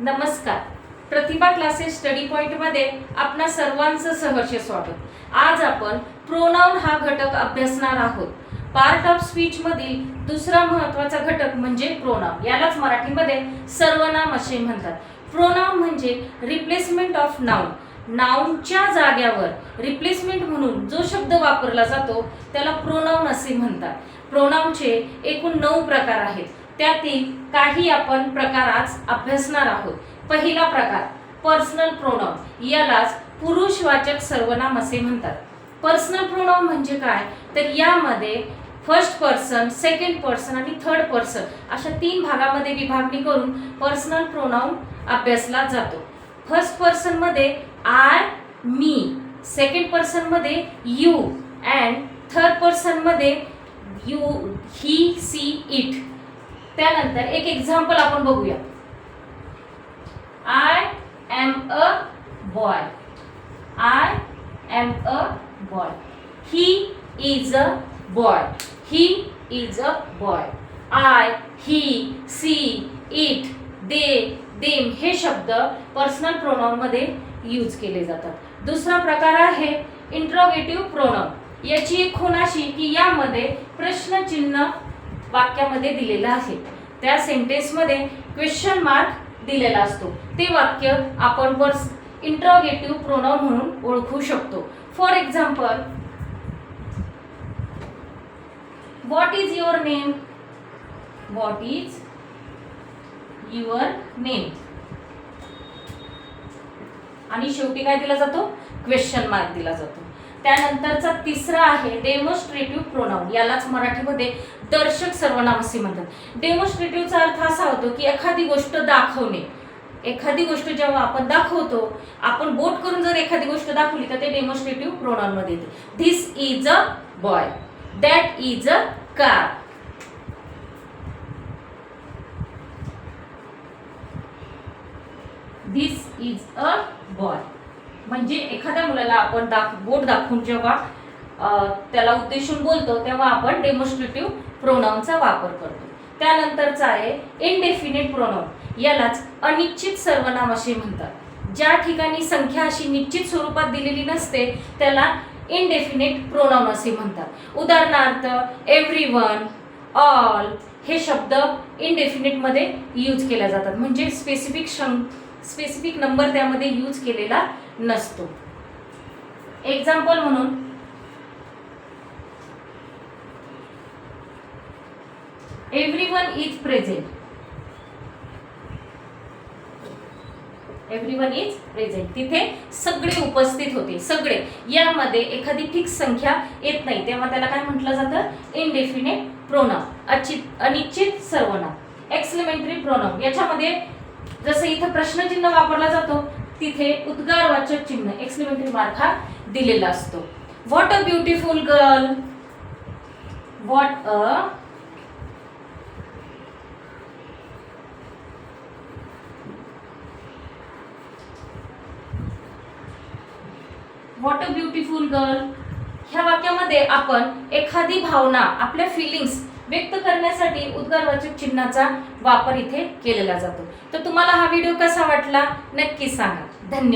नमस्कार. प्रतिभा classes study point मध्ये आपणा सर्वांचं सहर्ष स्वागत. आज आपण प्रोनाउन हा घटक अभ्यासणार आहोत. पार्ट ऑफ स्पीच मधील दुसरा महत्त्वाचा घटक म्हणजे प्रोनाउन. यालाच मराठीमध्ये सर्वनाम असे म्हणतात. प्रोनाउन म्हणजे रिप्लेसमेंट ऑफ नाउन. नाउनच्या जाग्यावर रिप्लेसमेंट म्हणून जो शब्द वापरला जातो त्याला प्रोनाउन असे म्हणतात. प्रोनाउनचे एकूण 9 प्रकार आहेत. त्यातील काही आपण प्रकार आज अभ्यासणार आहोत. पहिला प्रकार पर्सनल प्रोनाउन. यालाच पुरुषवाचक सर्वनाम असे म्हणतात. पर्सनल प्रोनाउन म्हणजे काय तर यामध्ये फर्स्ट पर्सन, सेकंड पर्सन आणि थर्ड पर्सन अशा 3 भागामध्ये विभागणी करून पर्सनल प्रोनाउन अभ्यासला जातो. फर्स्ट पर्सन मध्ये आय, मी, सेकंड पर्सन मध्ये यू अँड थर्ड पर्सन मध्ये यू, ही, सी, इट. त्यानंतर एक एक्झाम्पल आपण बघूया. I am a boy. I am a boy. He is a boy. He is a boy. I, he, she, it, they, them हे शब्द personal pronoun मध्ये use केले जातात. दुसरा प्रकार आहे इंट्रोगेटिव्ह प्रोनाउन. याची एक खूण अशी की यामध्ये प्रश्नचिन्ह वाक्यामध्ये दिलेलं आहे. त्या सेंटेन्स मध्ये क्वेश्चन मार्क दिलेला असतो. ते वाक्य आपण इंट्रोगेटिव्ह प्रोनाउन म्हणून ओळखू शकतो. For example, what is your name. What is your name आणि शेवटी काय दिला जातो क्वेश्चन मार्क दिला जातो. त्यानंतरचा तिसरा आहे डेमॉन्स्ट्रेटिव्ह प्रोनाउन. यालाच मराठीमध्ये दर्शक सर्वनाम असे म्हणतात. डेमॉन्स्ट्रेटिव्हचा अर्थ असा होतो की एखादी गोष्ट दाखवणे. एखादी गोष्ट जेव्हा आपण दाखवतो, आपण बोट करून जर एखादी गोष्ट दाखवली तर ते डेमॉन्स्ट्रेटिव्ह प्रोनाउन मध्ये येते. This is a boy. That is a car. This is a boy म्हणजे एखाद्या मुलाला आपण बोट दाखवून जेव्हा त्याला उद्देशून बोलतो तेव्हा आपण डेमॉन्स्ट्रेटिव्ह प्रोनाउनचा वापर करतो. त्यानंतरचा आहे इनडेफिनिट प्रोनाउन. यालाच अनिश्चित सर्वनाम असे म्हणतात. ज्या ठिकाणी संख्या अशी निश्चित स्वरूपात दिलेली नसते त्याला इनडेफिनिट प्रोनाउन असे म्हणतात. उदाहरणार्थ एव्हरीवन, ऑल हे शब्द इनडेफिनिट मध्ये यूज केले जातात. म्हणजे स्पेसिफिक नंबर त्यामध्ये यूज केलेला नसतो. एक्झाम्पल म्हणून everyone is present. Everyone is present तिथे सगळे उपस्थित होते. सगळे यामध्ये एखादी फिक्स संख्या येत नाही तेव्हा त्याला काय म्हटलं जातं इनडेफिनिट प्रोनाउन, अनिश्चित सर्वनाम. एक्सक्लेमेटरी प्रोनाउन याच्यामध्ये जसं इथं प्रश्नचिन्ह वापरला जातो तिथे उद्गारवाचक चिन्ह एक्सक्लेमेटरी मार्क हा दिलेला असतो. What a beautiful girl. What a beautiful girl ह्या वाक्यामध्ये आपण एखादी भावना, आपल्या फिलिंग्स व्यक्त करण्यासाठी उद्गारवाचक चिन्हाचा वापर इथे केलेला जातो. तर तुम्हाला हा व्हिडिओ कसा वाटला नक्की सांगा. धन्यवाद.